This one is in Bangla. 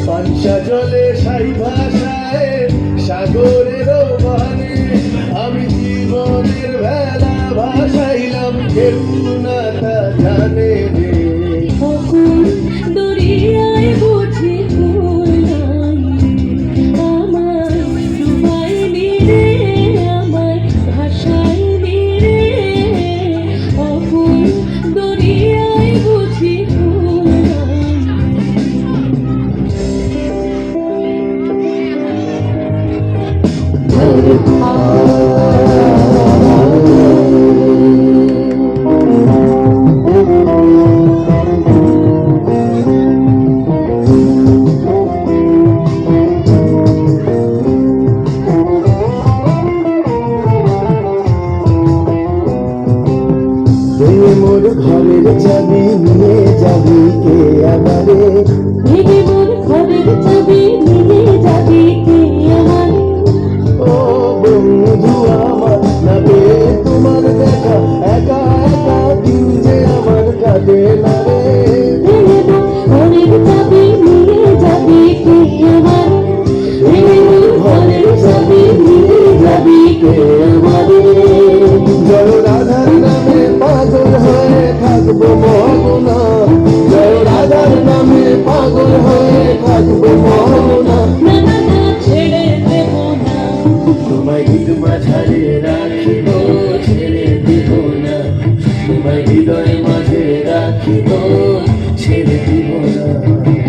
পাঞ্চা জলে সাই ভাষায় সাগরের বাণী আমি জীবনের ভেলা ভাসাইলাম কেউ না তা জানে রে দরিয়ায় বুঝি আমার ডুবাই রে আমার ভাষায় রে অকুল দরিয়ায় বুঝি মোর ঘরের চাবি নিয়ে যাবি কে আমারে ভেঙে মোর ঘরের চাবি নিয়ে যাবি কে আমারে ও বন্ধু আমার না পেয়ে তোমার দেখা একা একা দিন যে আমার কাটে না রে ভেঙে মোর ঘরের চাবি নিয়ে যাবি কে আমারে ভেঙে মোর ঘরের চাবি নিয়ে যাবি কে আমারে জয় রাধার নামে পাগল হয়ে থাকবো মোহনা জয় রাধার নামে পাগল হয়ে থাকবো মোহনা না না না ছেড়ে দেব না তোমায় হৃদ মাঝারে রাখিব ছেড়ে দিব না তোমায় হৃদয় মাঝে রাখিব ছেড়ে দিব না